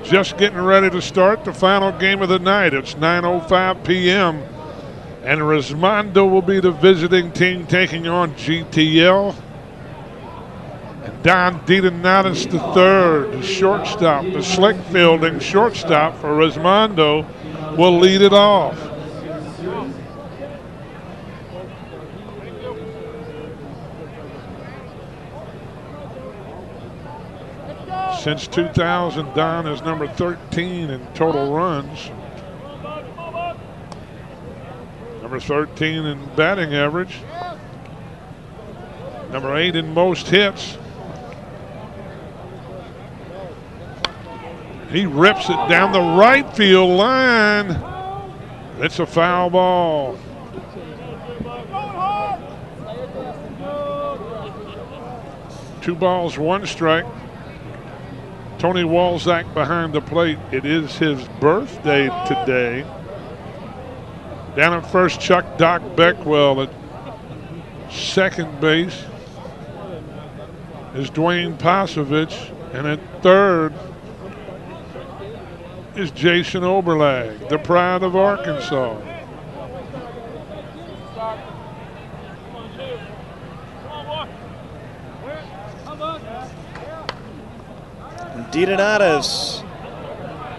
just getting ready to start the final game of the night. It's 9:05 p.m. and Resmondo will be the visiting team taking on GTL. And Don DeDonatis III, the shortstop, the slick fielding shortstop for Resmondo, will lead it off. Since 2000, Don is number 13 in total runs. Number 13 in batting average. Number 8 in most hits. He rips it down the right field line. It's a foul ball. Two balls, one strike. Tony Walzak behind the plate. It is his birthday today. Down at first, Chuck Doc Beckwell. At second base is Dwayne Pasovich. And at third is Jason Oberlag, the pride of Arkansas. DeDonatis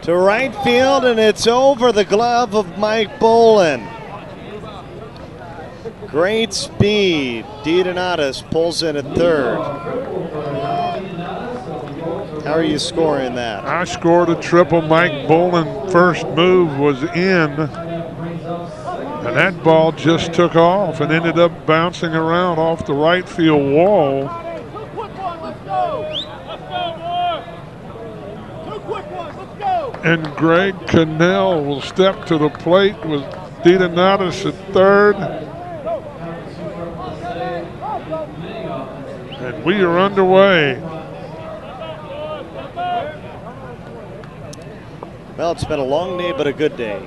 to right field, and it's over the glove of Mike Bolin. Great speed. DeDonatis pulls in at third. How are you scoring that? I scored a triple. Mike Bolin first move was in, and that ball just took off and ended up bouncing around off the right field wall. And Greg Cannell will step to the plate with DeDonatis at third. And we are underway. Well, it's been a long day, but a good day.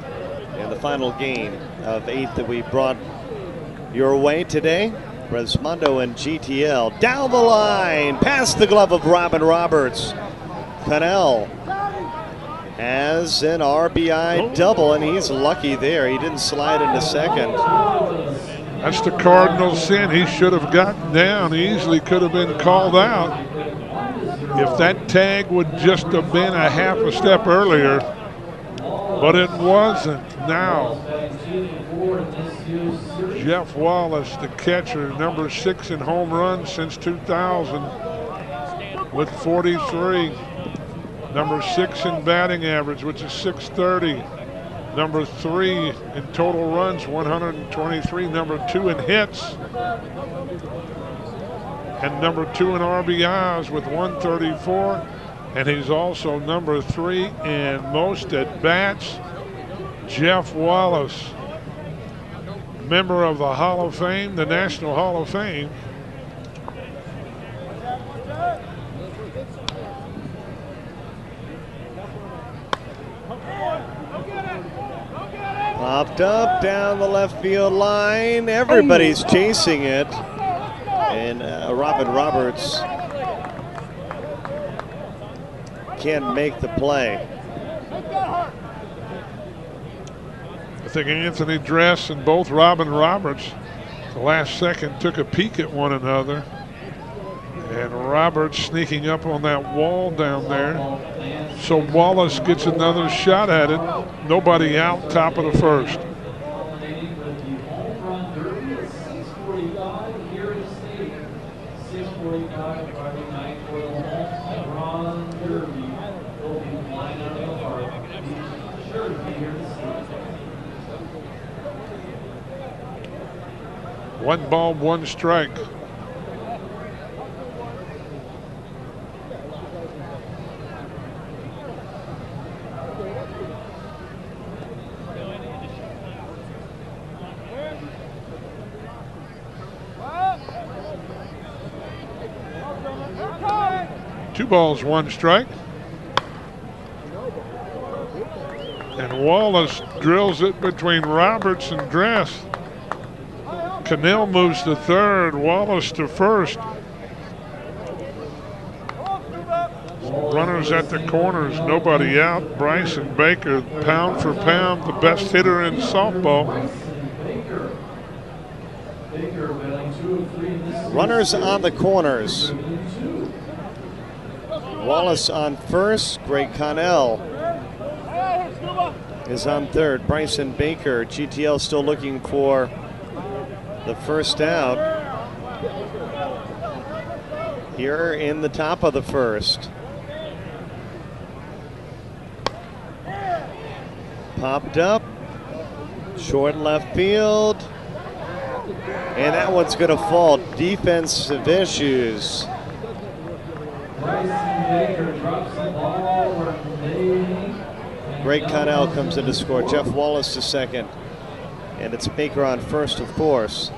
And the final game of 8 that we brought your way today. Resmondo and GTL down the line, past the glove of Robin Roberts. Cannell has an RBI double, and he's lucky there. He didn't slide into second. That's the Cardinal sin. He should have gotten down. He easily could have been called out if that tag would just have been a half a step earlier, but it wasn't. Now, Jeff Wallace, the catcher, number 6 in home runs since 2000 with 43. Number 6 in batting average, which is .630. Number 3 in total runs, 123. Number 2 in hits. And number 2 in RBIs with 134. And he's also number 3 in most at-bats. Jeff Wallace, member of the Hall of Fame, the National Hall of Fame. Popped up down the left field line. Everybody's chasing it. And Robin Roberts can't make the play. I think Anthony Dress and both Robin Roberts, the last second, took a peek at one another. And Roberts sneaking up on that wall down there. So Wallace gets another shot at it. Nobody out, top of the first. One ball, one strike. Two balls, one strike. And Wallace drills it between Roberts and Dress. Cannell moves to third, Wallace to first. Runners at the corners, nobody out. Bryson Baker, pound for pound, the best hitter in softball. Runners on the corners. Wallace on first. Greg Connell is on third. Bryson Baker, GTL still looking for the first out here in the top of the first. Popped up, short left field, and that one's going to fall. Defensive issues. Greg Connell comes in to score. Jeff Wallace to second. And it's Baker on first, of course.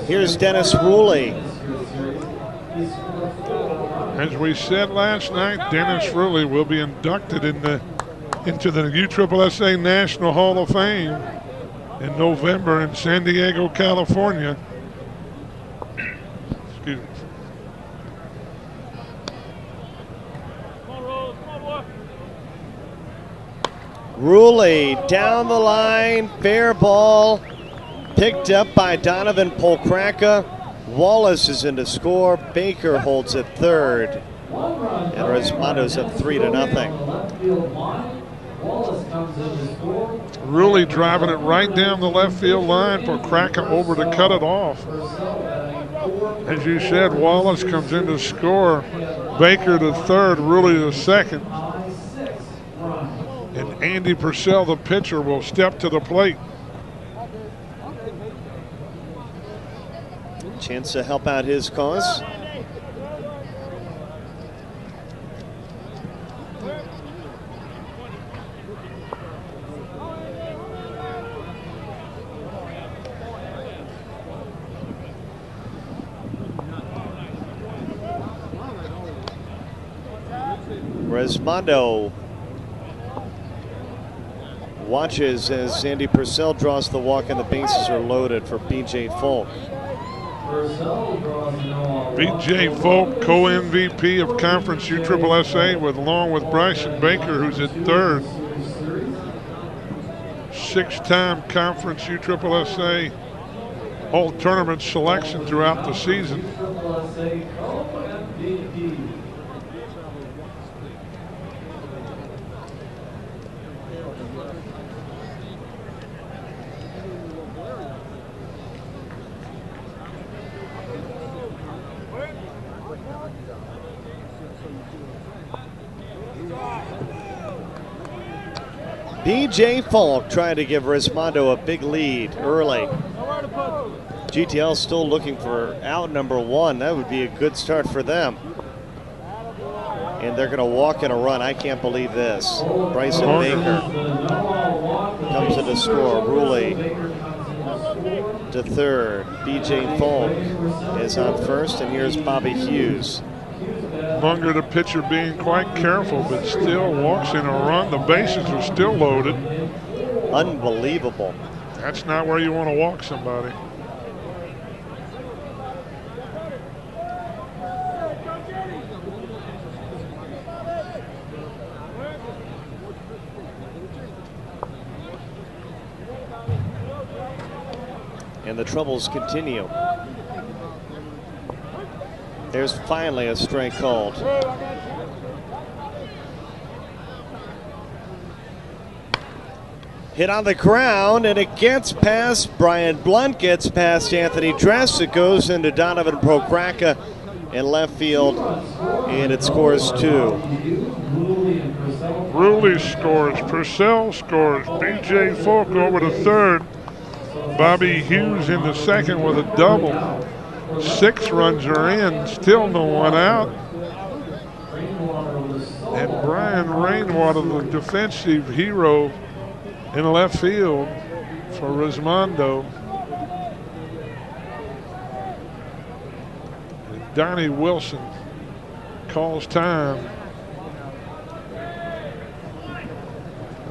Here's Dennis Ruley. As we said last night, Dennis Ruley will be inducted into the USSSA National Hall of Fame in November in San Diego, California. Excuse me. Ruley down the line, fair ball, picked up by Donovan Polkraka. Wallace is in to score. Baker holds it third. And Resmondo's up 3-0. Ruley driving it right down the left field line for Kraka over to cut it off. As you said, Wallace comes in to score. Baker to third, Ruley to second. And Andy Purcell, the pitcher, will step to the plate. Chance to help out his cause. Resmondo watches as Andy Purcell draws the walk and the bases are loaded for B.J. Folk. B.J. Folk, co-MVP of Conference USSSA, along with Bryson Baker, who's at third. Six-time Conference USSSA all-tournament selection throughout the season. B.J. Falk trying to give Resmondo a big lead early. GTL still looking for out number one. That would be a good start for them. And they're going to walk in a run. I can't believe this. Bryson Baker comes in to score. Ruley to third. B.J. Falk is on first, and here's Bobby Hughes. Munger, the pitcher, being quite careful, but still walks in a run. The bases are still loaded. Unbelievable. That's not where you want to walk somebody. And the troubles continue. There's finally a strike called. Hit on the ground, and it gets past Brian Blunt, gets past Anthony Dress. It goes into Donovan Polkraka in left field, and it scores two. Ruley scores, Purcell scores, B.J. Falk over to third. Bobby Hughes in the second with a double. 6 runs are in, still no one out. And Brian Rainwater, the defensive hero in left field for Resmondo. And Donnie Wilson calls time.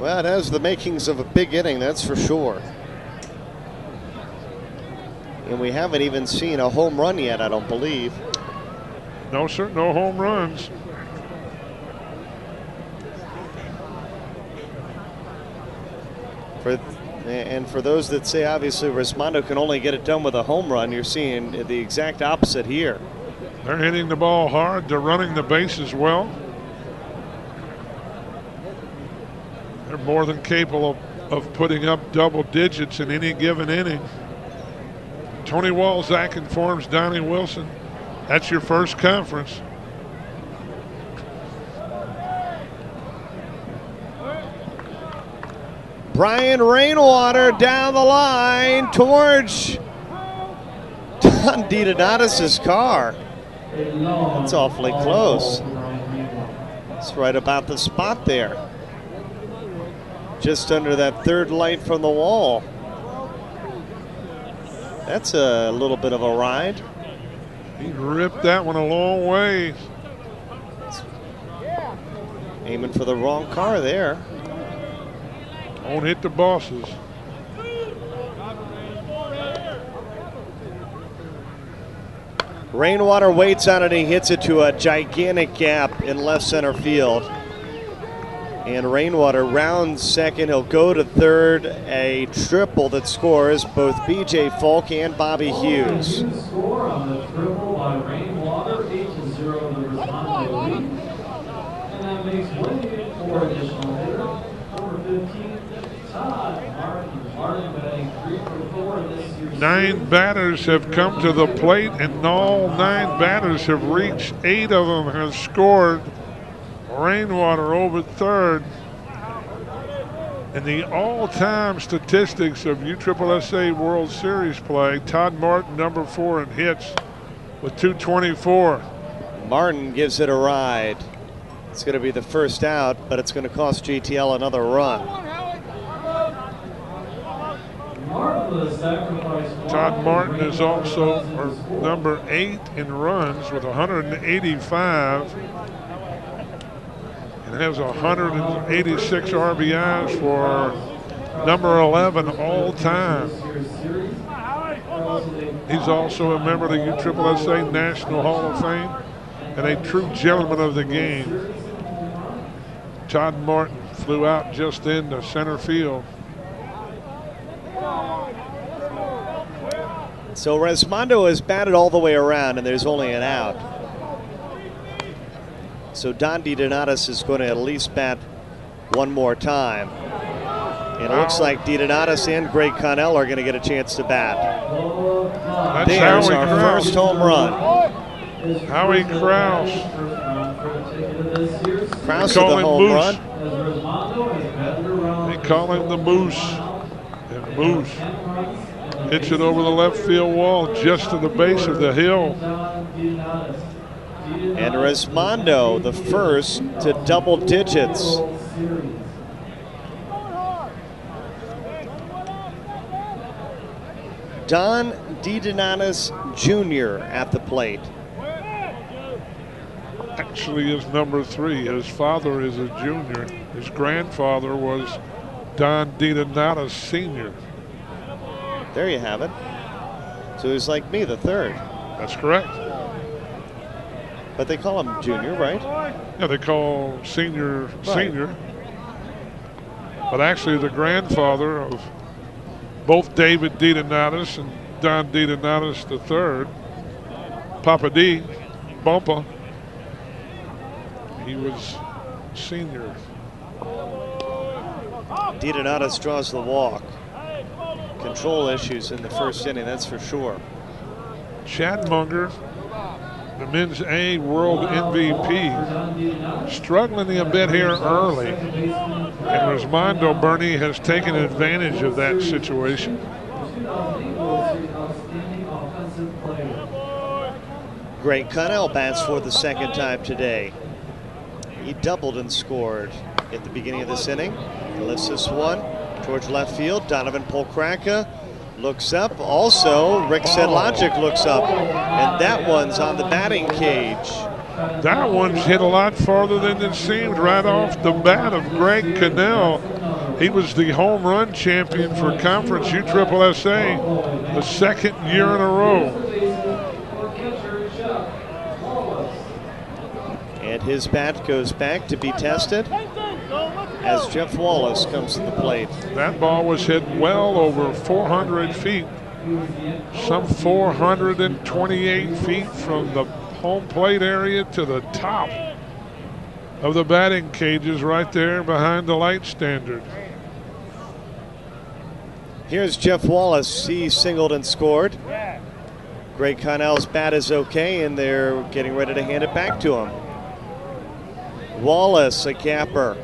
Well, it has the makings of a big inning, that's for sure. And we haven't even seen a home run yet, I don't believe. No, sir, no home runs. And for those that say, obviously, Resmondo can only get it done with a home run, you're seeing the exact opposite here. They're hitting the ball hard. They're running the bases well. They're more than capable of putting up double digits in any given inning. Tony Walzak informs Donnie Wilson, that's your first conference. Brian Rainwater down the line towards Don DiDonatis' car. That's awfully close. It's right about the spot there. Just under that third light from the wall. That's a little bit of a ride. He ripped that one a long way. Aiming for the wrong car there. Won't hit the bosses. Rainwater waits on it. He hits it to a gigantic gap in left center field. And Rainwater rounds second. He'll go to third. A triple that scores both B.J. Falk and Bobby Hughes. Score on the triple by Rainwater, 8-0 the Resmondo lead. And that makes way for additional hitter, number 15, Todd Martin. Martin batting 3 for 4 in this series. 9 batters have come to the plate, and all 9 batters have reached. 8 of them have scored. Rainwater over third. In the all-time statistics of USSSA World Series play, Todd Martin, number 4 in hits with 224. Martin gives it a ride. It's going to be the first out, but it's going to cost GTL another run. Todd Martin is also number 8 in runs with 185. And has 186 RBIs for number 11 all time. He's also a member of the USSSA National Hall of Fame and a true gentleman of the game. Todd Martin flew out just into center field. So Resmondo has batted all the way around, and there's only an out. So Don DiDonatis is going to at least bat one more time. And it looks like DiDonatis and Greg Connell are going to get a chance to bat. There's our first home run. Howie Krause. Krause with the home run. They call him the Moose. And Moose hits it over the left field wall just to the base of the hill. And Resmondo, the first to double digits. Don DiDonatis Jr. at the plate. Actually is number 3. His father is a junior. His grandfather was Don DiDonatis Sr. There you have it. So he's like me, the third. That's correct. But they call him junior, right? Yeah, they call senior senior. But actually the grandfather of both David DiDonatis and Don DiDonatis III, Papa D, Bumpa, he was senior. DiDonatis draws the walk. Control issues in the first inning, that's for sure. Chad Munger, the men's A world MVP, struggling a bit here early. And Resmondo Bernie has taken advantage of that situation. Greg Connell bats for the second time today. He doubled and scored at the beginning of this inning. He lifts this one towards left field. Donovan Polkranka looks up. Also, Rick Sedlogic looks up. And that one's on the batting cage. That one's hit a lot farther than it seemed right off the bat of Greg Connell. He was the home run champion for Conference USSSA the second year in a row. And his bat goes back to be tested as Jeff Wallace comes to the plate. That ball was hit well over 400 feet, some 428 feet from the home plate area to the top of the batting cages right there behind the light standard. Here's Jeff Wallace. He singled and scored. Greg Connell's bat is okay, and they're getting ready to hand it back to him. Wallace, a capper.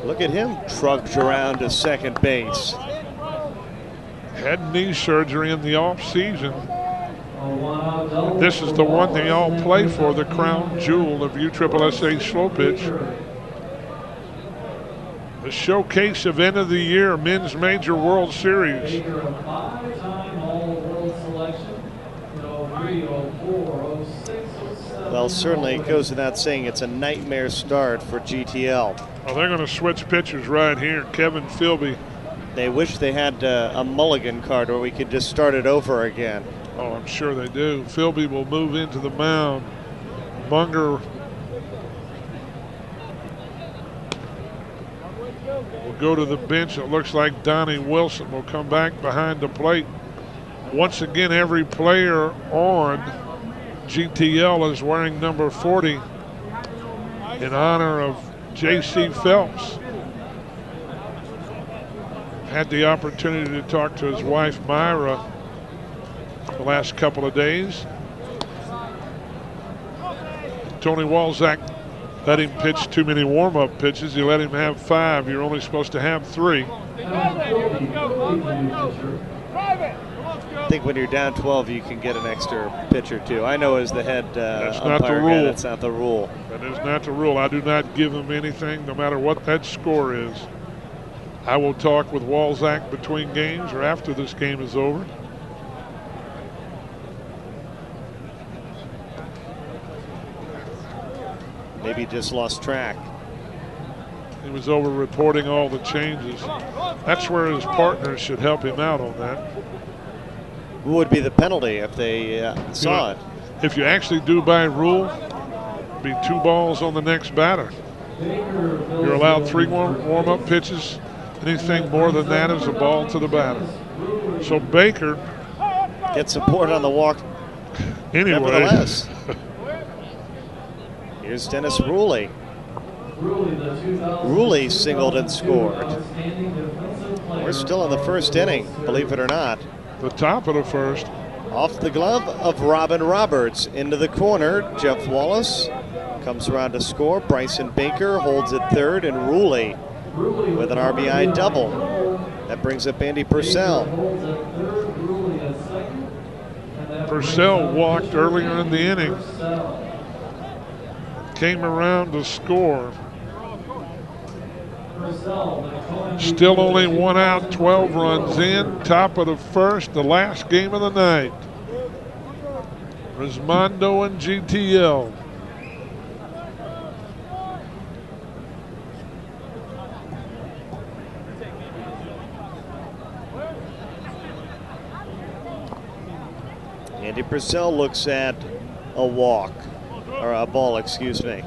Look at him trudge around to second base. Had knee surgery in the off-season. This is the one they all play for, the crown jewel of USSSA slow pitch. The showcase event of the year, Men's Major World Series. Well, certainly it goes without saying it's a nightmare start for GTL. Well, they're going to switch pitchers right here. Kevin Philby. They wish they had a mulligan card where we could just start it over again. Oh, I'm sure they do. Philby will move into the mound. Munger will go to the bench. It looks like Donnie Wilson will come back behind the plate. Once again, every player on GTL is wearing number 40 in honor of J.C. Phelps. Had the opportunity to talk to his wife, Myra, the last couple of days. Tony Walzak let him pitch too many warm-up pitches. He let him have 5. You're only supposed to have 3. I think when you're down 12, you can get an extra pitch or 2. I know as the head that's umpire, not the rule. That's not the rule. That is not the rule. I do not give him anything, no matter what that score is. I will talk with Walzak between games or after this game is over. Maybe just lost track. He was over reporting all the changes. That's where his partners should help him out on that. What would be the penalty if they saw it? If you actually do by rule, it'd be 2 balls on the next batter. You're allowed 3 warm-up pitches. Anything more than that is a ball to the batter. So Baker gets support on the walk. Anyway. Nevertheless. Here's Dennis Ruley. Ruley singled and scored. We're still in the first inning, believe it or not. The top of the first. Off the glove of Robin Roberts. Into the corner, Jeff Wallace comes around to score. Bryson Baker holds at third, and Ruley with an RBI double. That brings up Andy Purcell. Purcell walked earlier in the inning. Came around to score. Still only 1 out, 12 runs in. Top of the first, the last game of the night. Resmondo and GTL. Andy Purcell looks at a walk, or a ball, excuse me.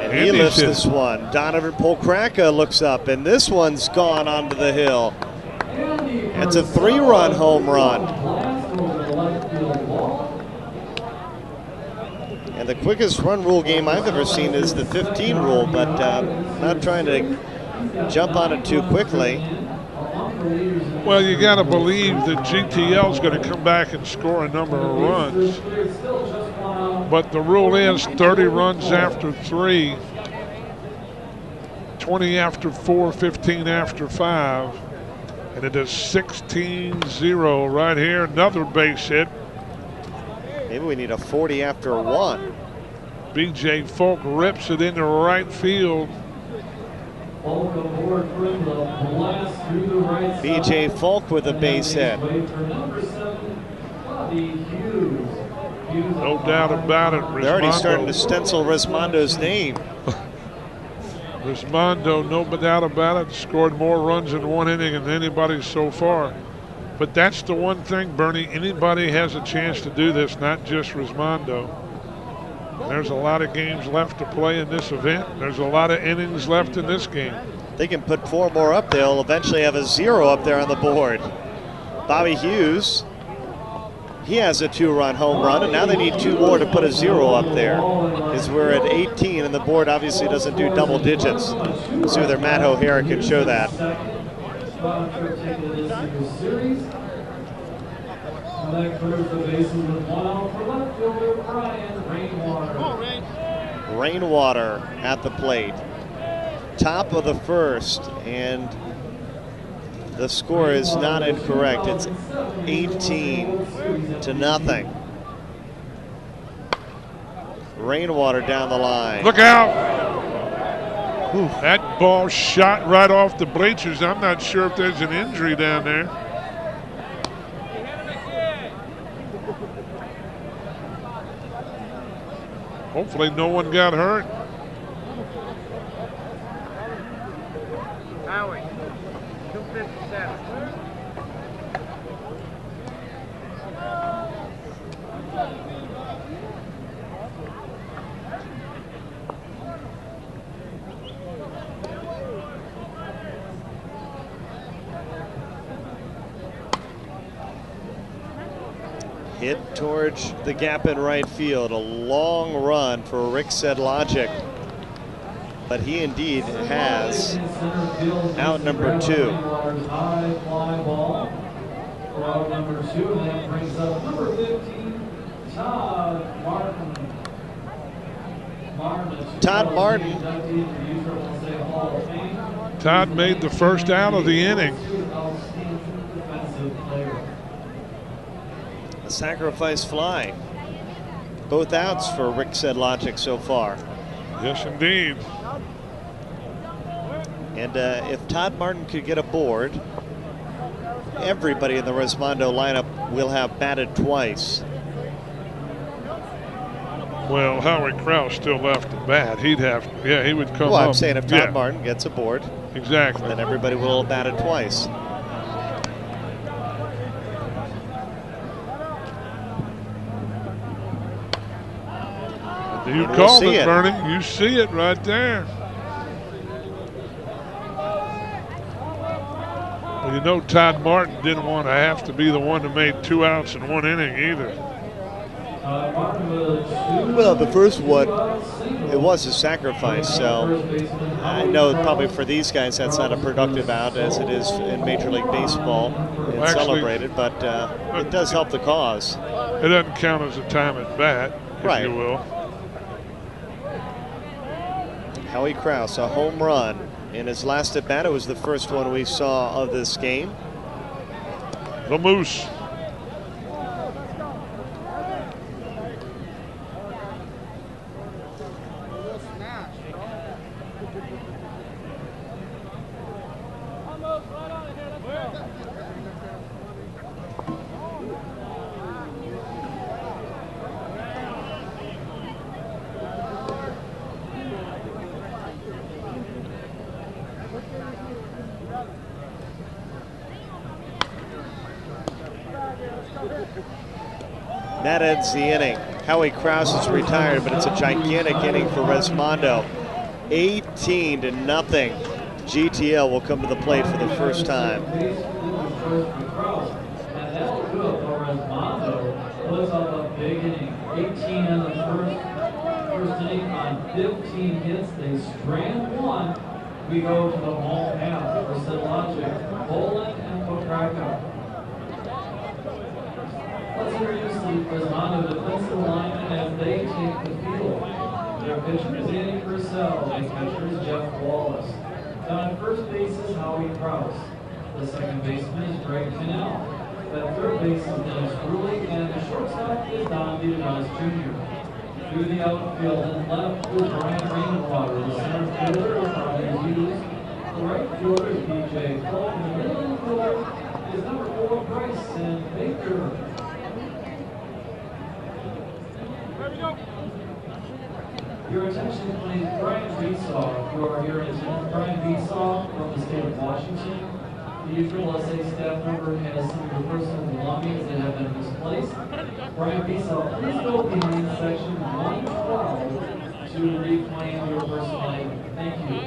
And he lifts this one. Donovan Polkraka looks up, and this one's gone onto the hill. It's a 3-run home run. And the quickest run rule game I've ever seen is the 15 rule, but not trying to jump on it too quickly. Well, you got to believe that GTL is going to come back and score a number of runs. But the rule is 30 runs after 3, 20 after 4, 15 after 5. And it is 16-0 right here. Another base hit. Maybe we need a 40 after 1. B.J. Folk rips it into right field. B.J. Folk with a base hit. No doubt about it. They're already starting to stencil Resmondo's name. Resmondo, no doubt about it, scored more runs in one inning than anybody so far. But that's the one thing, Bernie, anybody has a chance to do this, not just Resmondo. There's a lot of games left to play in this event. There's a lot of innings left in this game. They can put 4 more up. They'll eventually have a 0 up there on the board. Bobby Hughes, he has a 2-run home run, and now they need 2 more to put a 0 up there. Because we're at 18, and the board obviously doesn't do double digits. So whether Matt O'Hara can show that. Rainwater at the plate. Top of the first, and the score is not incorrect. It's 18-0. Rainwater down the line. Look out! Ooh, that ball shot right off the bleachers. I'm not sure if there's an injury down there. Hopefully no one got hurt. Howie, 257. Hit towards the gap in right field. A long run for Rick Sedlogic. But he indeed has out number 2. Out number 2, and that brings up number 15, Todd Martin. Todd Martin. Todd made the first out of the inning. A sacrifice fly. Both outs for Rick Sedlogic so far. Yes, indeed. And if Todd Martin could get aboard, everybody in the Resmondo lineup will have batted twice. Well, Howie Krause still left to bat. He'd have, yeah, he would come up. Well, I'm saying if Todd Martin gets aboard, exactly, then everybody will have batted twice. You called it, Bernie. You see it right there. Well, you know Todd Martin didn't want to have to be the one that made 2 outs in 1 inning either. Well, the first one, it was a sacrifice, so I know probably for these guys that's not a productive out as it is in Major League Baseball. It's celebrated, but it does help the cause. It doesn't count as a time at bat, if you will. Howie Krause, a home run in his last at bat. It was the first one we saw of this game. The Moose. That ends the inning. Howie Krause is retired, but it's a gigantic inning for Resmondo. 18-0. GTL will come to the plate for the first time. And that'll do it for Resmondo. Puts up a big inning. 18 in the first inning on 15 hits. They strand 1. We go to the home half for Sedlogic, Boland, and Pokraka. Let's introduce the Resmondo defensive linemen as they take the field. Their pitcher is Andy Purcell, and catcher is Jeff Wallace. Down at first base is Howie Krause. The second baseman is Greg Cannell. At third base is Dennis Bruley, and the shortstop is Don DeDonis Jr. Through the outfield and left is Brian Rainwater. The center fielder is Bobby Hughes. The right fielder is BJ Clark. And the middle infielder is number 4 Bryson Baker. Your attention, please. Brian Besaw, who are here in attendance. Brian Besaw from the state of Washington. The USSSA staff member has some of your personal belongings that have been misplaced. Brian Besaw, please go behind section 112 to reclaim your personal item. Thank you.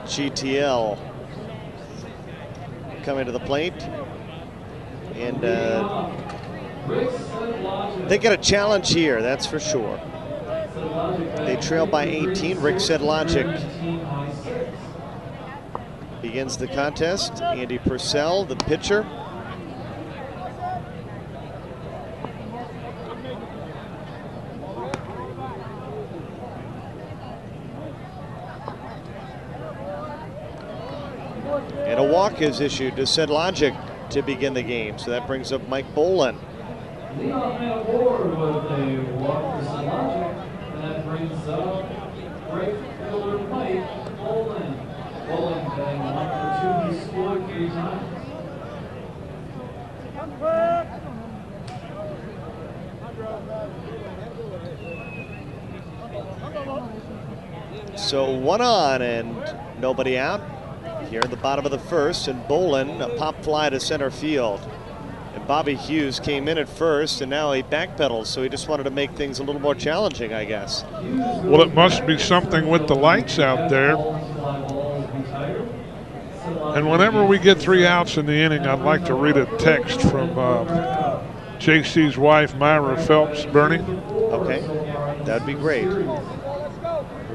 GTL coming to the plate, and they get a challenge here, that's for sure. They trail by 18. Rick Sedlogic begins the contest. Andy Purcell, the pitcher. And a walk is issued to Sedlogic to begin the game. So that brings up Mike Bolin. Leon man aboard with a walk for Sedlogic. And that brings up right fielder Mike Bolin. Bolin batting 1 for 2. He scored 3 times. So 1 on and nobody out. Here in the bottom of the first, and Bolin, a pop fly to center field. And Bobby Hughes came in at first, and now he backpedals, so he just wanted to make things a little more challenging, I guess. Well, it must be something with the lights out there. And whenever we get 3 outs in the inning, I'd like to read a text from JC's wife, Myra Phelps, Bernie. Okay, that'd be great.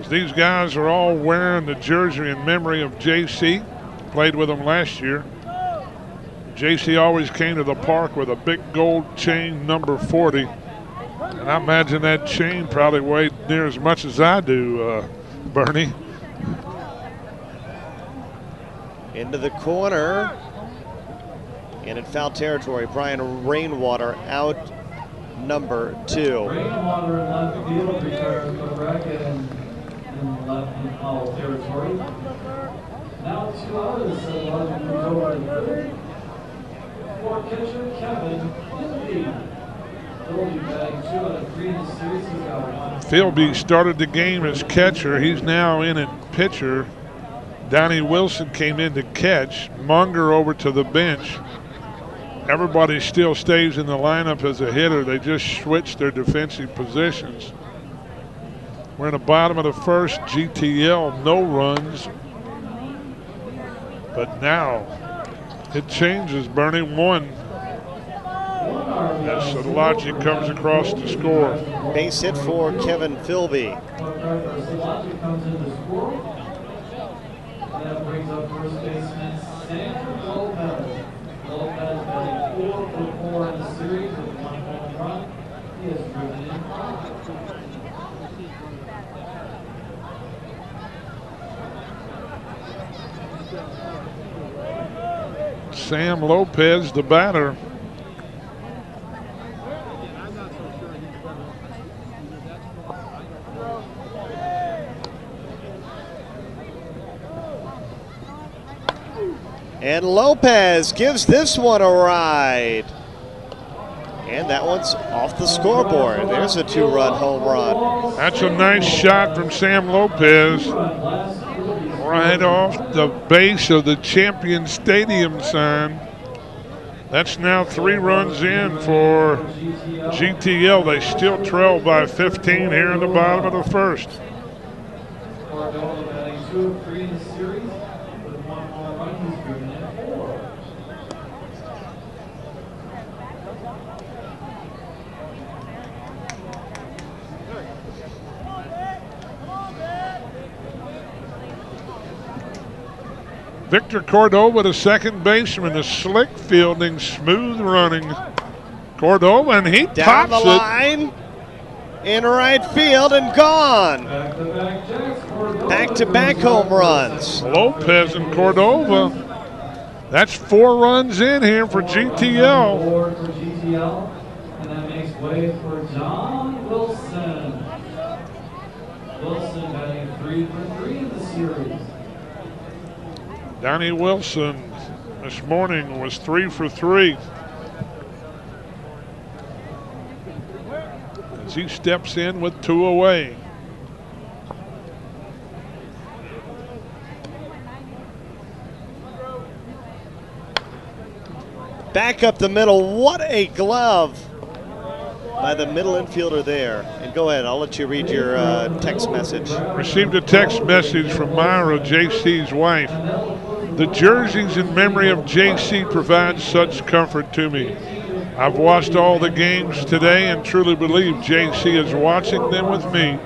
These guys are all wearing the jersey in memory of JC. Played with him last year. JC always came to the park with a big gold chain, number 40. And I imagine that chain probably weighed near as much as I do, Bernie. Into the corner. And in foul territory, Brian Rainwater out, number 2. Rainwater in left field retires the bracket and left in foul territory. Now 2 out as Sedlogic moves over to third. For catcher Kevin Philby. Philby batting 2 out of 3 in the series. He's got 1. Philby started the game as catcher. He's now in at pitcher. Donnie Wilson came in to catch. Munger over to the bench. Everybody still stays in the lineup as a hitter. They just switched their defensive positions. We're in the bottom of the first. GTL, no runs. But now it changes. Bernie 1. As Sedlogic comes across to score. Base hit for Kevin Philby. Sedlogic comes in to score. That brings up first baseman Sandra Lopez. Lopez batting 4 for 4 in the series with 1 home run. He has driven in 5. Sam Lopez, the batter. And Lopez gives this one a ride. And that one's off the scoreboard. There's a 2-run home run. That's a nice shot from Sam Lopez. Right off the base of the Champion Stadium sign. That's now 3 runs in for GTL. They still trail by 15 here in the bottom of the first. Cordova batting 2 of 3 in the series with 1 home run. He's driven in 4. Victor Cordova, the second baseman, the slick fielding, smooth running Cordova, and he Down pops the line. in right field and gone. Back-to-back home runs. Lopez and Cordova. That's 4 runs in here for GTL. And that makes way for John Wilson. Wilson batting 3 for 3 in the series. Donnie Wilson this morning was 3 for 3. As he steps in with 2 away. Back up the middle. What a glove by the middle infielder there. And go ahead, I'll let you read your text message. Received a text message from Myra, JC's wife. The jerseys in memory of JC provide such comfort to me. I've watched all the games today and truly believe JC is watching them with me,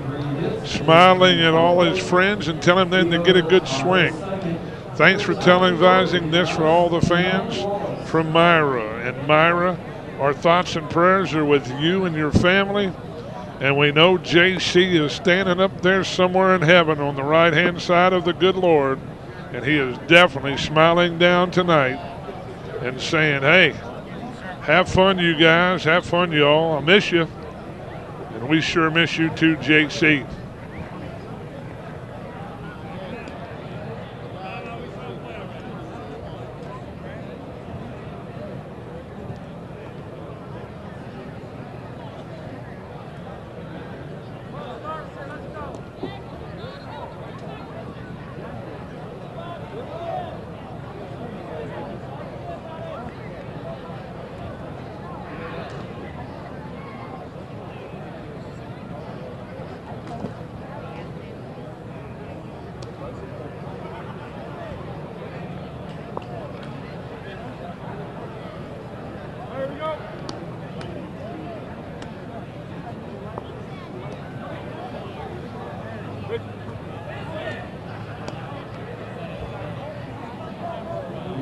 smiling at all his friends and telling them to get a good swing. Thanks for televising this for all the fans. From Myra. And Myra, our thoughts and prayers are with you and your family. And we know JC is standing up there somewhere in heaven on the right-hand side of the good Lord. And he is definitely smiling down tonight and saying, hey, have fun, you guys. Have fun, y'all. I miss you. And we sure miss you too, JC.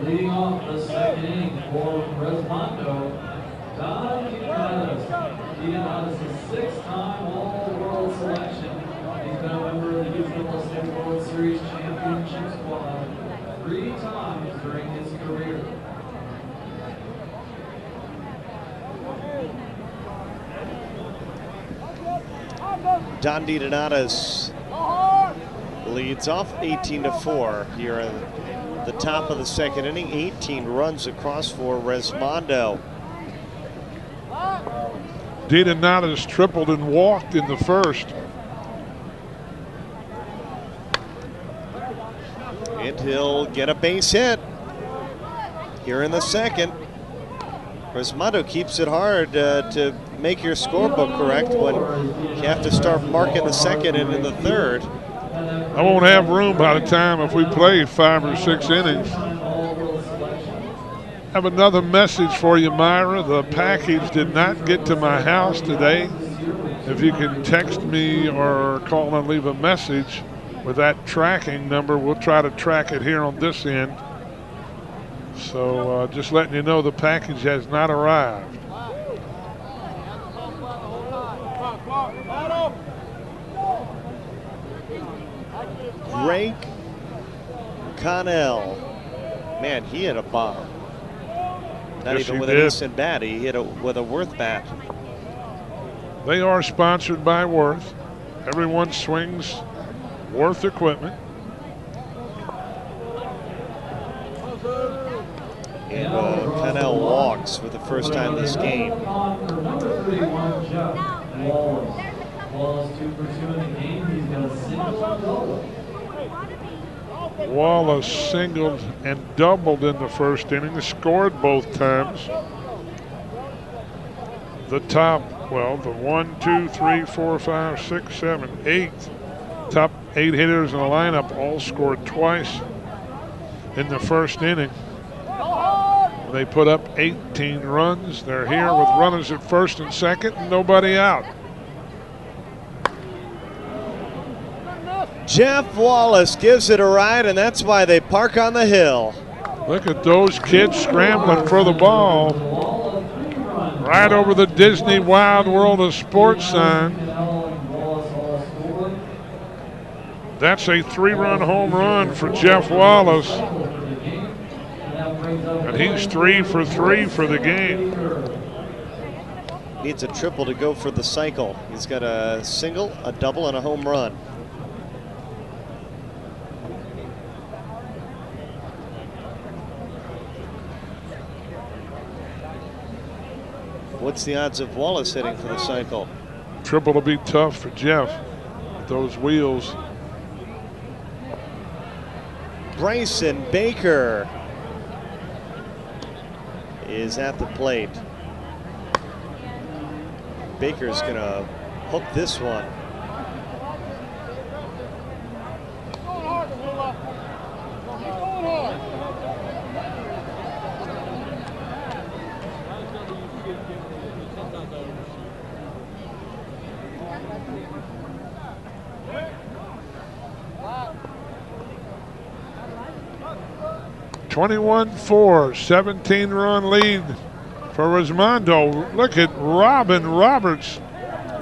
Leading off the second inning for Resmondo, Don Giannatis. Giannatis is 6-time All-World selection. He's been a member of the USSSA World Series Championship squad 3 times during his career. Don Giannatis leads off 18-4 here in the top of the second inning. 18 runs across for Resmondo. Giannatis tripled and walked in the first. And he'll get a base hit here in the second. Resmondo keeps it hard to make your scorebook correct when you have to start marking the second and in the third. I won't have room by the time if we play 5 or 6 innings. I have another message for you, Myra. The package did not get to my house today. If you can text me or call and leave a message with that tracking number, we'll try to track it here on this end. So just letting you know the package has not arrived. Greg Connell. Man, he hit a bomb. Not Yes, even he with an did. instant bat. He hit it with a Worth bat. They are sponsored by Worth. Everyone swings Worth equipment. And Connell walks for the first time this game. Wallace 2 for 2 in the game. He's got a single and double. Wallace singled and doubled in the first inning, scored both times. The top, well, the 1, 2, 3, 4, 5, 6, 7, 8 top 8 hitters in the lineup all scored twice in the first inning. They put up 18 runs. They're here with runners at first and second and nobody out. Jeff Wallace gives it a ride, and that's why they park on the hill. Look at those kids scrambling for the ball. Right over the Disney Wild World of Sports sign. That's a 3-run home run for Jeff Wallace. And he's 3 for 3 for the game. Needs a triple to go for the cycle. He's got a single, a double, and a home run. What's the odds of Wallace hitting for the cycle? Triple will be tough for Jeff with those wheels. Bryson Baker is at the plate. Baker's gonna hook this one. (21-4), 17-run lead for Resmondo. Look at Robin Roberts.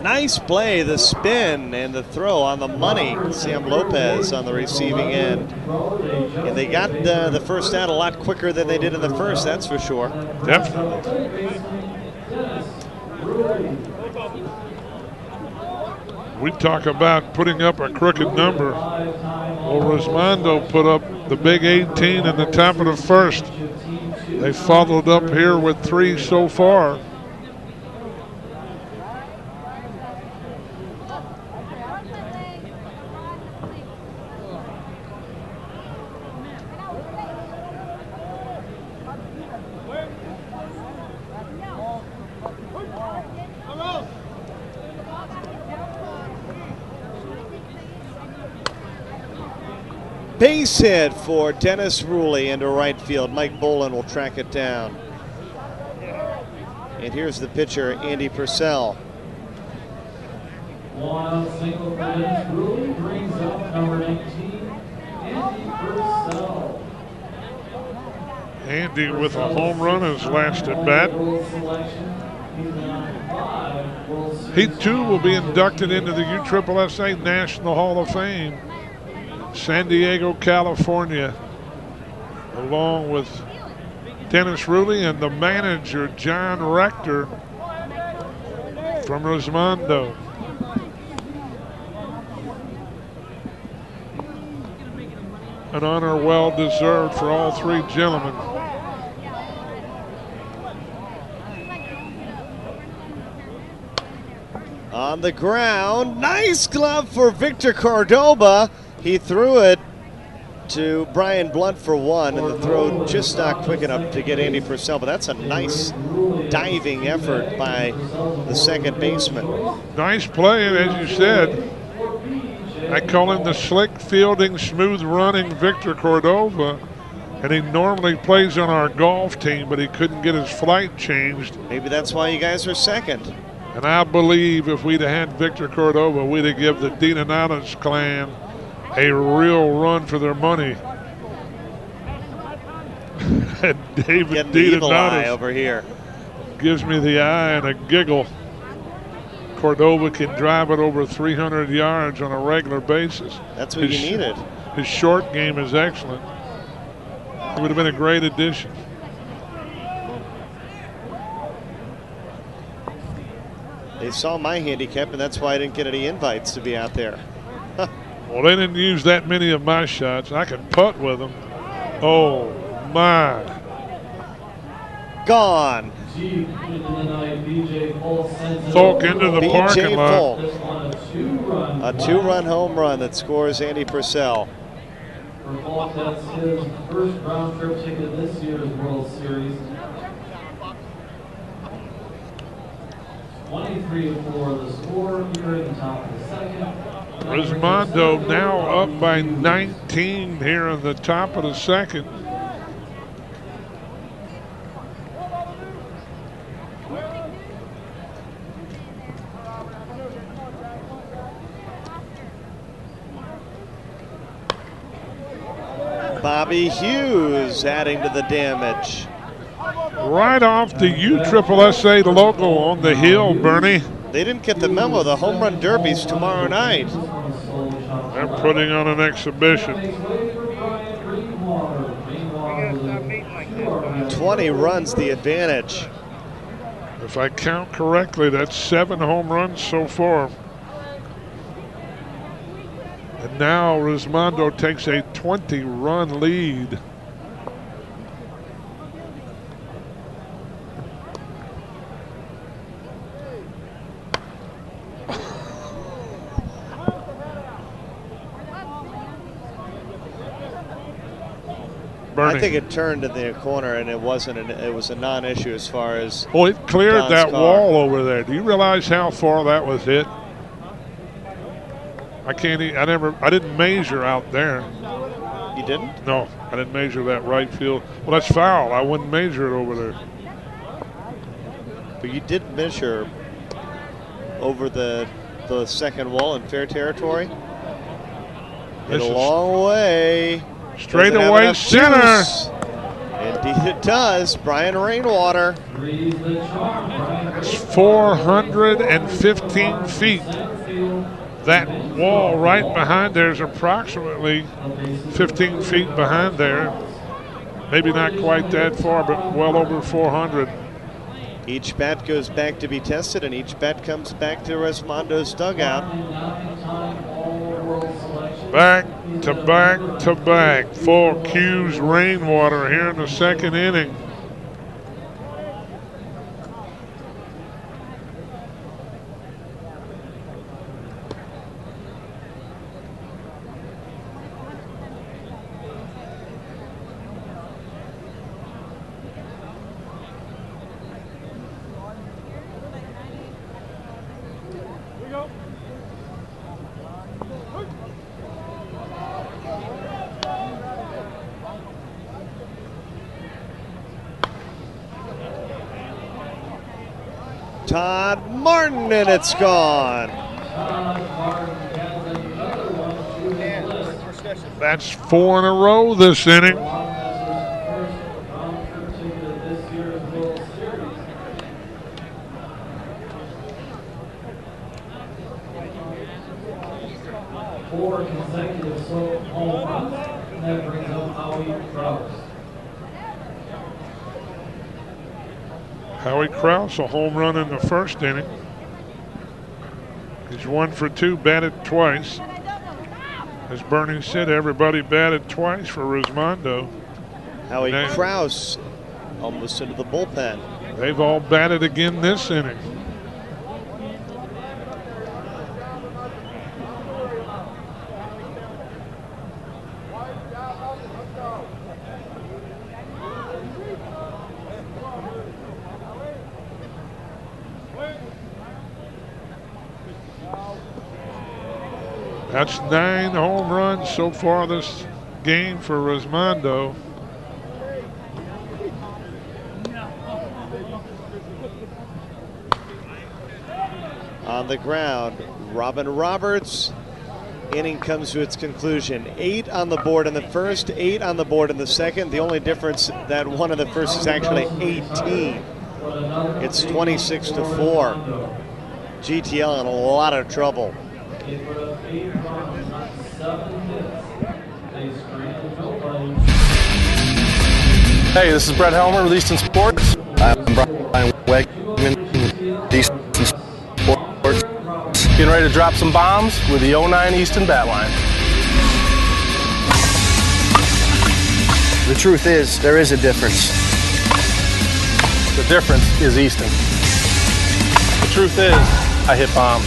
Nice play, the spin and the throw on the money. Sam Lopez on the receiving end. And they got the first out a lot quicker than they did in the first, that's for sure. Definitely. We talk about putting up a crooked number. Well, Resmondo put up the big 18 in the top of the first. They followed up here with 3 so far. Base hit for Dennis Ruley into right field. Mike Bolin will track it down. And here's the pitcher, Andy Purcell. One single for Dennis Ruley brings up number 19, Andy Purcell. Andy with a home run his last at bat. He too will be inducted into the USSSA National Hall of Fame. San Diego, California, along with Dennis Ruley and the manager, John Rector from Resmondo. An honor well deserved for all 3 gentlemen. On the ground, nice glove for Victor Cordoba. He threw it to Brian Blunt for 1, and the throw just not quick enough to get Andy Purcell, but that's a nice diving effort by the second baseman. Nice play, and as you said, I call him the slick fielding, smooth running Victor Cordova, and he normally plays on our golf team, but he couldn't get his flight changed. Maybe that's why you guys are second. And I believe if we'd have had Victor Cordova, we'd have given the Dinanalis clan a real run for their money. And David Getting the evil eye Dinanalis over here. gives me the eye and a giggle. Cordova can drive it over 300 yards on a regular basis. That's what you needed. His short game is excellent. It would have been a great addition. They saw my handicap, and that's why I didn't get any invites to be out there. Well, they didn't use that many of my shots. I can putt with them. Oh, my. Gone. Folk into the parking B.J. lot. Folk. A 2-run home run that scores Andy Purcell. For Falk, that's his first round trip ticket this year's World Series. 23-4 the score here in the top of the second. Resmondo now up by 19 here in the top of the second. Bobby Hughes adding to the damage. Right off the USSSA logo on the hill, Bernie. They didn't get the memo. The home run derby's tomorrow night. They're putting on an exhibition. 20 runs the advantage. If I count correctly, that's 7 home runs so far. And now Resmondo takes a 20-run lead. I think it turned in the corner, and it wasn't. It was a non-issue as far as. Oh, it cleared Don's that car. wall over there. Do you realize how far that was hit? I can't. I didn't measure out there. You didn't? No, I didn't measure that right field. Well, that's foul. I wouldn't measure it over there. But you did measure over the second wall in fair territory. Hit a long way. Straight away center. Indeed it does. Brian Rainwater. It's 415 feet. That wall right behind there is approximately 15 feet behind there. Maybe not quite that far, but well over 400. Each bat goes back to be tested, and each bat comes back to Resmondo's dugout. Back to back to back. 4 Q's Rainwater here in the second inning. Todd Martin, and it's gone. That's 4 in a row this inning. Four consecutive home runs, and that brings up Howie Krause. Howie Krause, a home run in the first inning. He's 1 for 2, batted twice. As Bernie said, everybody batted twice for Resmondo. Howie Krause almost into the bullpen. They've all batted again this inning. That's 9 home runs so far this game for Resmondo. On the ground, Robin Roberts. Inning comes to its conclusion. 8 on the board in the first, 8 on the board in the second. The only difference that one of the first is actually 18. It's 26-4. GTL in a lot of trouble. Hey, this is Brett Helmer with Easton Sports. I'm Brian Wegman with Easton Sports. Getting ready to drop some bombs with the 09 Easton bat line. The truth is, there is a difference. The difference is Easton. The truth is, I hit bombs.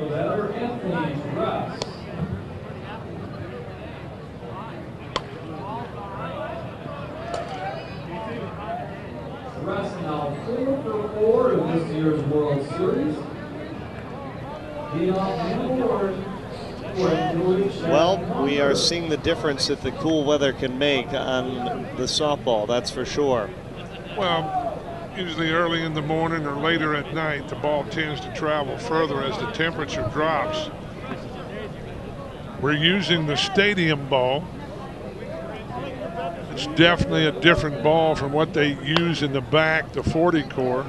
The batter, Anthony Russ. Russ now 4 for 4 in this year's World Series. Well, we are seeing the difference that the cool weather can make on the softball, that's for sure. Well, usually early in the morning or later at night, the ball tends to travel further as the temperature drops. We're using the stadium ball. It's definitely a different ball from what they use in the back, the 40 core.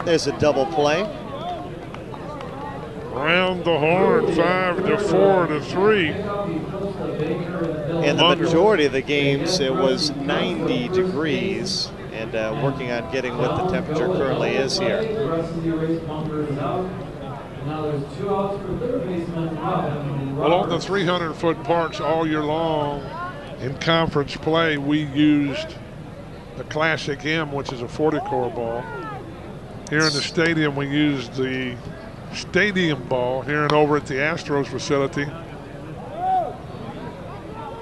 There's a double play. Round the horn, 5 to 4 to 3. In the majority of the games, it was 90 degrees, and working on getting what the temperature currently is here. Well, on the 300-foot parks all year long in conference play, we used the Classic M, which is a 40-core ball. Here in the stadium, we used the stadium ball here and over at the Astros facility.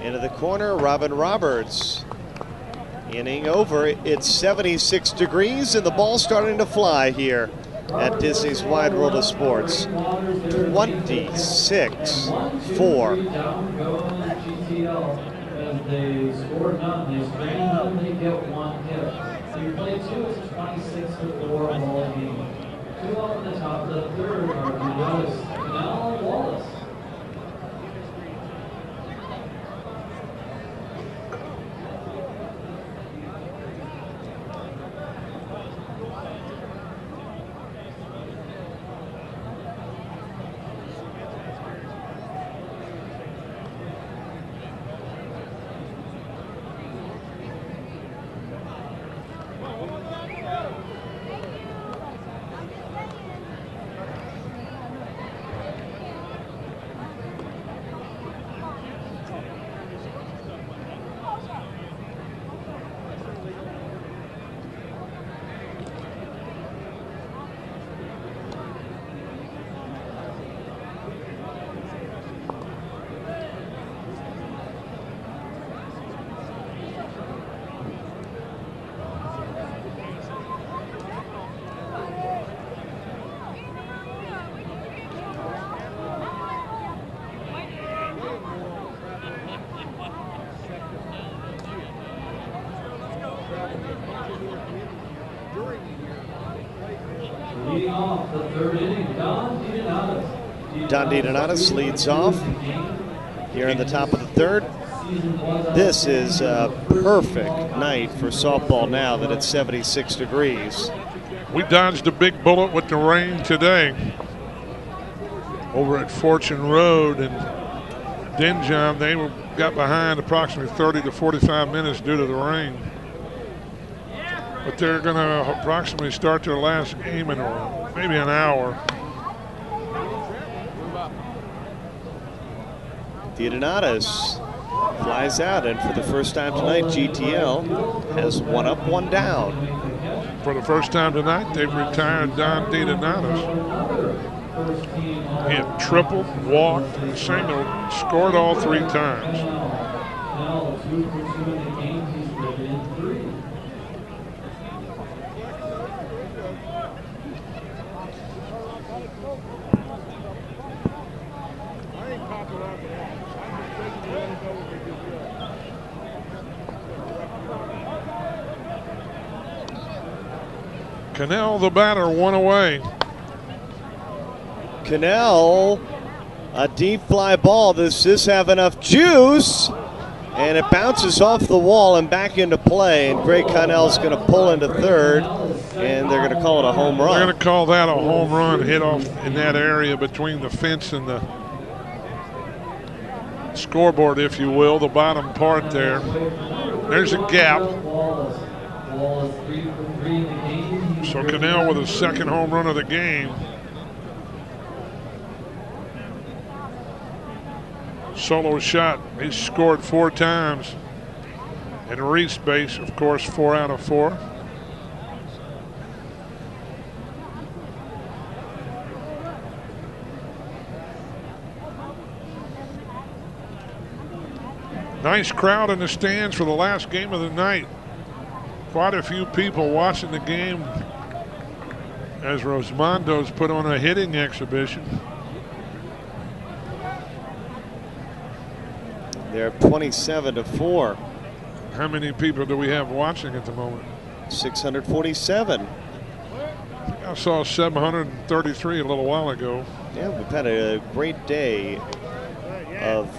Into the corner, Robin Roberts. Inning over, it's 76 degrees and the ball's starting to fly here at Disney's Wide World of Sports. 26-4. As they score none, they strand none, they get 1 hit. So you play 2, it's 26-4 ball game. 2 up in the top of the third are Wallace. Now Wallace. Leading off the third inning, Don DiDonatis leads off here in the top of the third. This is a perfect night for softball now that it's 76 degrees. We dodged a big bullet with the rain today over at Fortune Road and Denjon. They got behind approximately 30 to 45 minutes due to the rain. But they're going to approximately start their last game in maybe an hour. DiDonatis flies out, and for the first time tonight, GTL has 1 up, 1 down. For the first time tonight, they've retired Don DiDonatis. He had tripled, walked, and singled, scored all 3 times. Now 2 for 2 in the game, he's within 3. Cannell, the batter, 1 away. Cannell, a deep fly ball. Does this have enough juice? And it bounces off the wall and back into play. And Greg Connell's going to pull into third, and they're going to call it a home run. They're going to call that a home run, hit off in that area between the fence and the scoreboard, if you will, the bottom part there. There's a gap. So Cannell with his second home run of the game. Solo shot. He's scored 4 times and reached base, of course, 4 out of 4. Nice crowd in the stands for the last game of the night. Quite a few people watching the game as Resmondo's put on a hitting exhibition. They're up 27-4. How many people do we have watching at the moment? 647. I saw 733 a little while ago. Yeah, we've had a great day of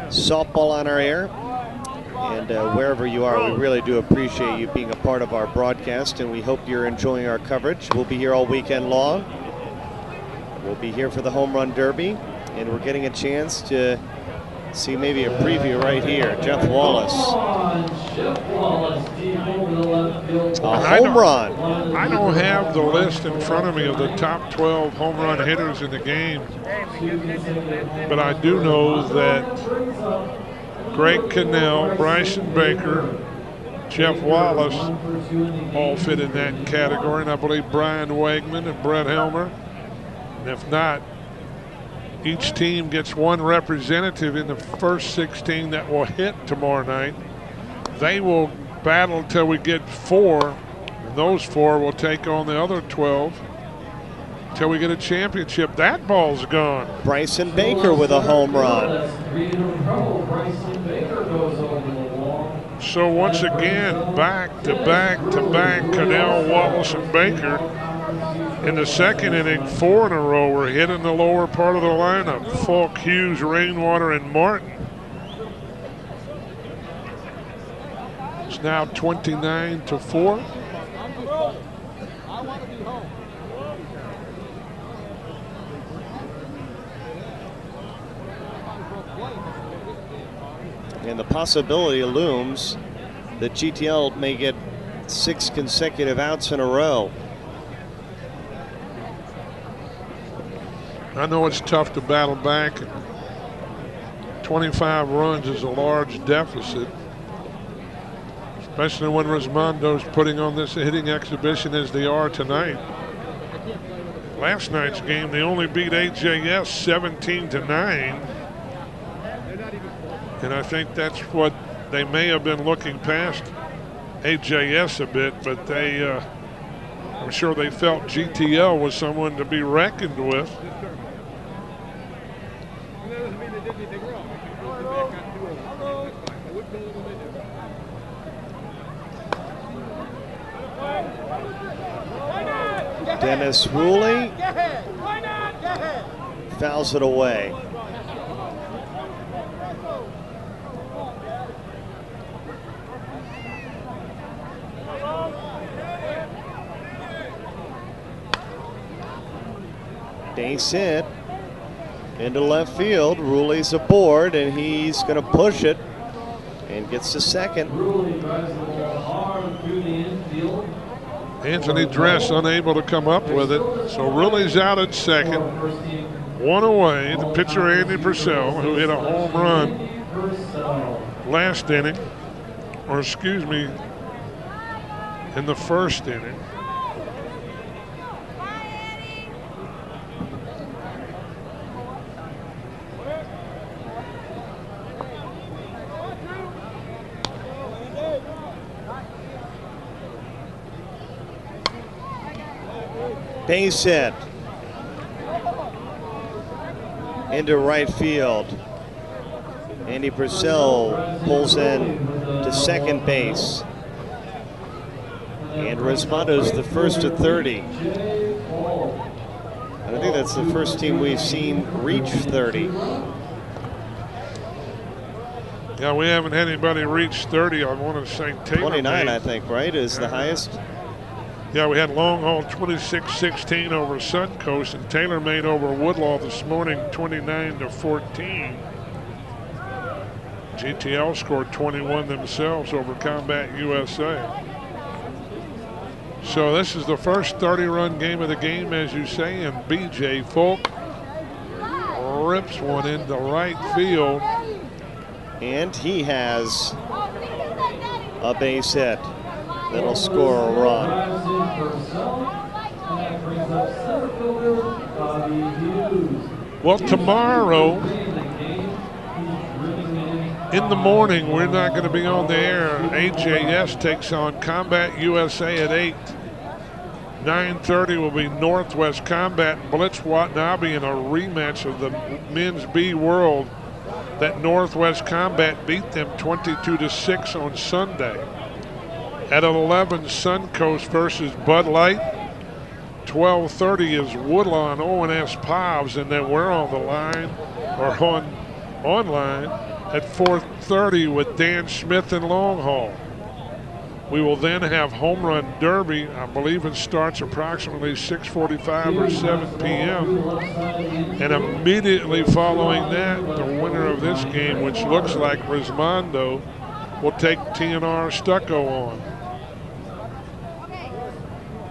softball on our air. And wherever you are, we really do appreciate you being a part of our broadcast, and we hope you're enjoying our coverage. We'll be here all weekend long. We'll be here for the Home Run Derby, and we're getting a chance to see maybe a preview right here. Jeff Wallace. A home run. I don't have the list in front of me of the top 12 home run hitters in the game, but I do know that Greg Cannell, Bryson Baker, Jeff Wallace all fit in that category, and I believe Brian Wegman and Brett Helmer. And if not, each team gets one representative in the first 16 that will hit tomorrow night. They will battle till we get 4, and those 4 will take on the other 12 till we get a championship. That ball's gone. Bryson Baker with a home run. So once again, back to back to back, Cannell, Wallace, and Baker. In the second inning, 4 in a row were hit in the lower part of the lineup. Falk, Hughes, Rainwater, and Martin. It's now 29-4. And the possibility looms that GTL may get 6 consecutive outs in a row. I know it's tough to battle back. 25 runs is a large deficit, especially when Resmondo's putting on this hitting exhibition as they are tonight. Last night's game, they only beat AJS 17-9. And I think that's what they may have been looking past AJS a bit, but they, I'm sure they felt GTL was someone to be reckoned with. Dennis Ruley fouls it away. Base hit into left field. Ruley's aboard, and he's going to push it and gets to second. Anthony Dress unable to come up with it, so Ruley's out at second. 1 away. The pitcher Andy Purcell, who hit a home run last inning, or excuse me, in the first inning. Base hit into right field. Andy Purcell pulls in to second base. And Resmondo's the first to 30. And I think that's the first team we've seen reach 30. Yeah, we haven't had anybody reach 30. I want to say Taylor 29, made. I think, right, is the highest. Yeah, we had long haul 26-16 over Suncoast, and Taylor made over Woodlaw this morning 29-14. GTL scored 21 themselves over Combat USA. So this is the first 30-run game of the game, as you say, and BJ Folk rips one into right field. And he has a base hit that'll score a run. Well, tomorrow In the morning, we're not going to be on the air. HAS takes on Combat USA at 8. 9:30 will be Northwest Combat Blitz Watanabe in a rematch of the Men's B World that Northwest Combat beat them 22-6 on Sunday. At 11, Suncoast versus Bud Light. 12:30 is Woodlawn O&S Pavs, and then we're on the line, or online at 4:30 with Dan Smith and Long Haul. We will then have Home Run Derby. I believe it starts approximately 6:45 or 7 p.m. And immediately following that, the winner of this game, which looks like Resmondo, will take TNR Stucco on.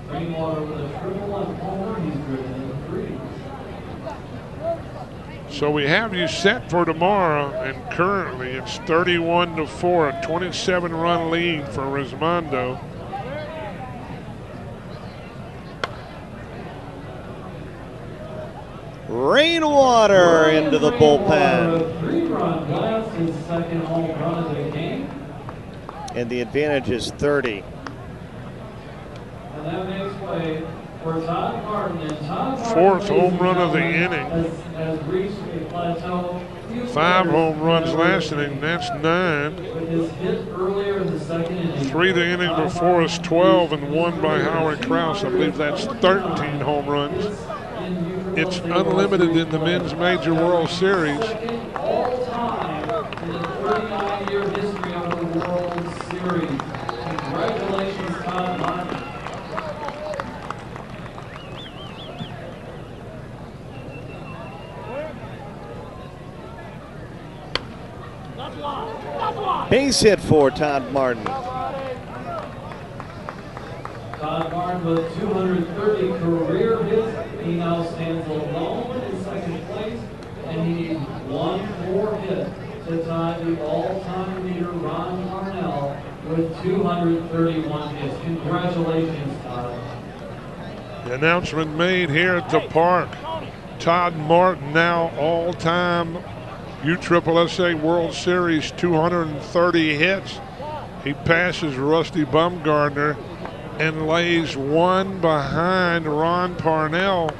Rainwater with a triple and homer. He's driven in 3. So we have you set for tomorrow, and currently it's 31-4, a 27-run lead for Resmondo. Rainwater into the bullpen. A 3-run blast, his second home run of the game. And the advantage is 30. And that makes way for Todd Martin. And Todd Martin, Fourth home run of the inning. has reached a plateau. 5 home runs last inning, that's 9. With his hit earlier in the second inning. 3 the inning before is 12, and 1 by Howard Krause. I believe that's 13 home runs. It's unlimited in the Men's Major World Series. Second all-time in the 39-year history of the World Series. Congratulations, Todd Martin. Base hit for Todd Martin. Todd Martin with 230 career hits. He now stands alone in second place, and he needs one more hit to tie the all-time leader, Ron Parnell, with 231 hits. Congratulations, Todd. The announcement made here at the park. Todd Martin now all-time USSSA World Series, 230 hits. He passes Rusty Bumgardner and lays 1 behind Ron Parnell,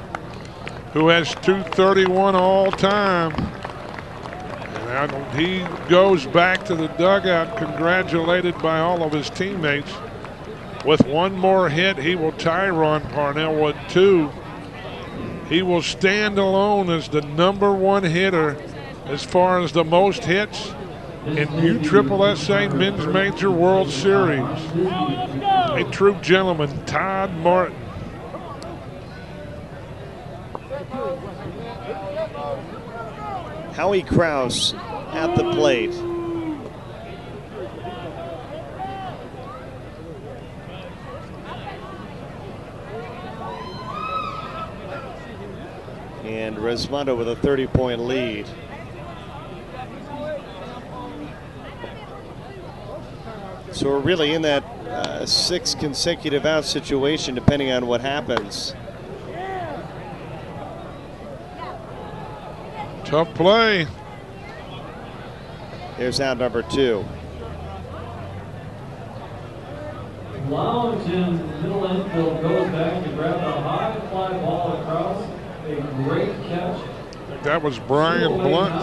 who has 231 all time. And he goes back to the dugout congratulated by all of his teammates. With 1 more hit, he will tie Ron Parnell with 2. He will stand alone as the #1 hitter as far as the most hits in USSSA Men's Major World Series. A true gentleman, Todd Martin. Howie Krause at the plate. And Resmondo with a 30-point lead. So we're really in that 6 consecutive out situation depending on what happens. Tough play. Here's out number 2. Lounge in middle infield goes back to grab the high fly ball across. A great catch. That was Brian Blunt,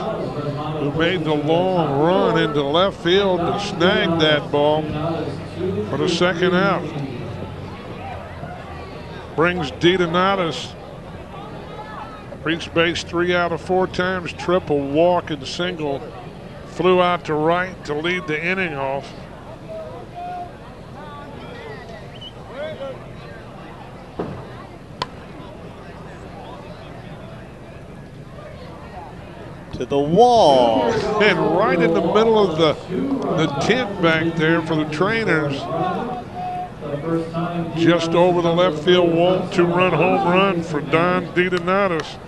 who made the long run into left field and snagged that ball for the second out. Brings DeDonatis. Reached base 3 out of 4 times, triple, walk, and single. Flew out to right to lead the inning off. To the wall. And right in the middle of the tent back there for the trainers. Just over the left field wall, 2-run home run for Don DeDonatis.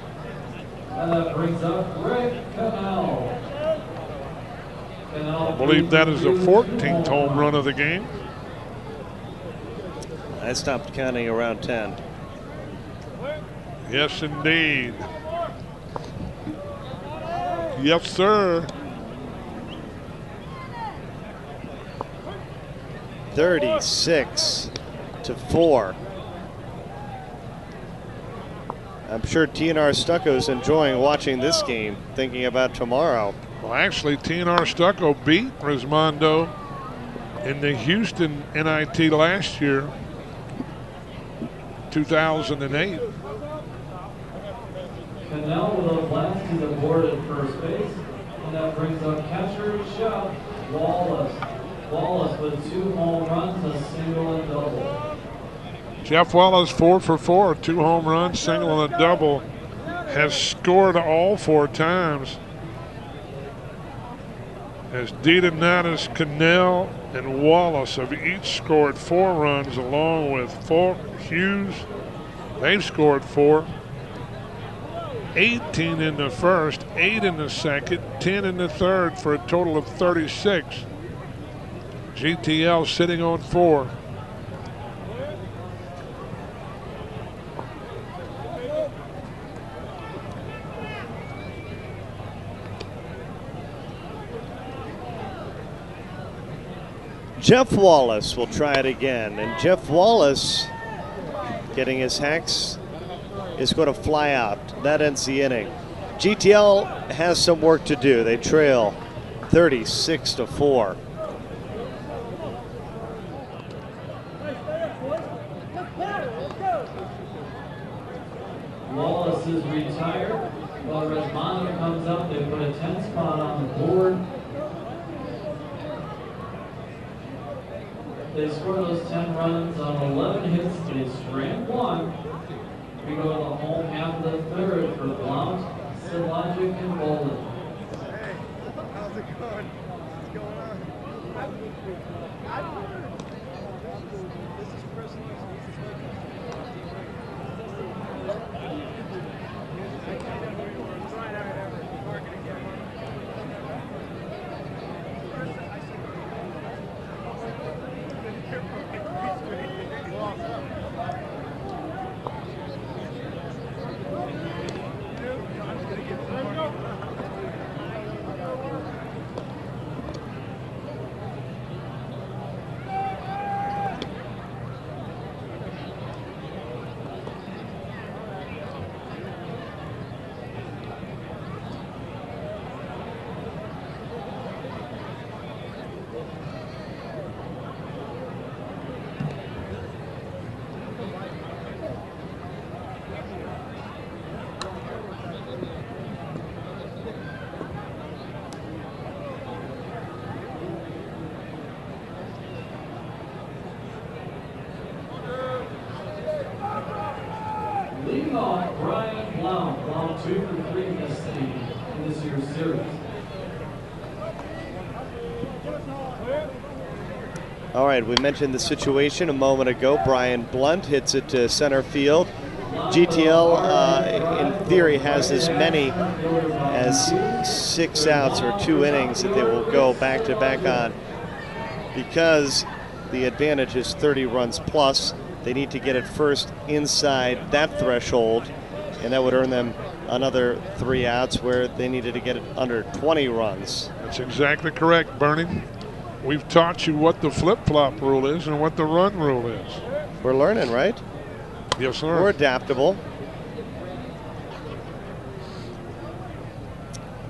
And that brings up Rick Cannell. I believe that is the 14th home run of the game. I stopped counting around 10. Yes, indeed. Yes, sir. 36-4. I'm sure TNR Stucco's enjoying watching this game, thinking about tomorrow. Well, actually, TNR Stucco beat Resmondo in the Houston NIT last year, 2008. Cannell with a blast, he's aboard at first base. And that brings up catcher Jeff Wallace. Wallace with 2 home runs, a single and double. Jeff Wallace 4 for 4, 2 home runs, single and a double. Has scored all 4 times. As DeDonatis, Cannell, and Wallace have each scored 4 runs, along with Falk, Hughes. They've scored 4. 18 in the first, 8 in the second, 10 in the third, for a total of 36. GTL sitting on 4. Jeff Wallace will try it again, and Jeff Wallace, getting his hacks, is going to fly out. That ends the inning. GTL has some work to do. They trail 36-4. Wallace is retired. While Resmondo comes up, they put a 10 spot on the board. They score those 10 runs on 11 hits. They strand 1. We go to the home half of the third for Blount, Silogic, and Bolden. Hey, how's it going? What's going on? This is Chris. Leading off, Brian Blount. Blount 2 for 3 in this year's series. All right, we mentioned the situation a moment ago. Brian Blunt hits it to center field. GTL, in theory, has as many as 6 outs or 2 innings that they will go back-to-back on. Because the advantage is 30 runs plus, they need to get it first inside that threshold, and that would earn them another 3 outs, where they needed to get it under 20 runs. That's exactly correct, Bernie. We've taught you what the flip-flop rule is and what the run rule is. We're learning, right? Yes, sir. We're adaptable.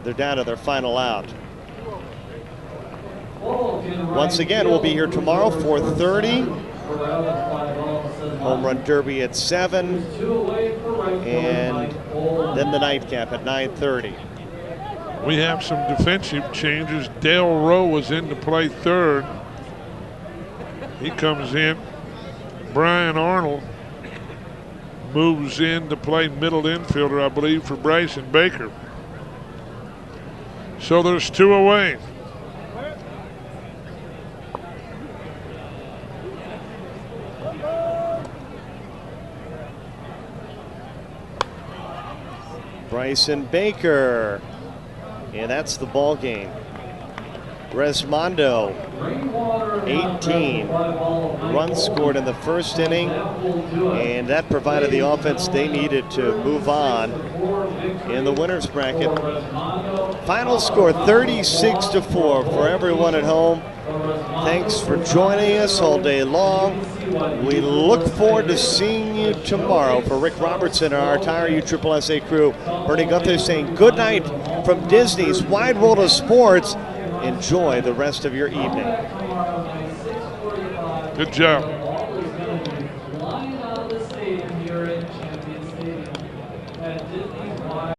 They're down to their final out. Once again, we'll be here tomorrow, 4:30. Home Run Derby at 7. And then the nightcap at 9:30. We have some defensive changes. Dale Rowe was in to play third. He comes in. Brian Arnold moves in to play middle infielder, I believe, for Bryson Baker. So there's 2 away. Bryson Baker. And that's the ball game. Resmondo, 18 runs scored in the first inning, and that provided the offense they needed to move on in the winners bracket. Final score 36-4 for everyone at home. Thanks for joining us all day long. We look forward to seeing you tomorrow. For Rick Robertson and our entire USSSA crew, Bernie Gunther saying good night from Disney's Wide World of Sports. Enjoy the rest of your evening. Good job. Flying out of the stadium here at Champion Stadium at Disney's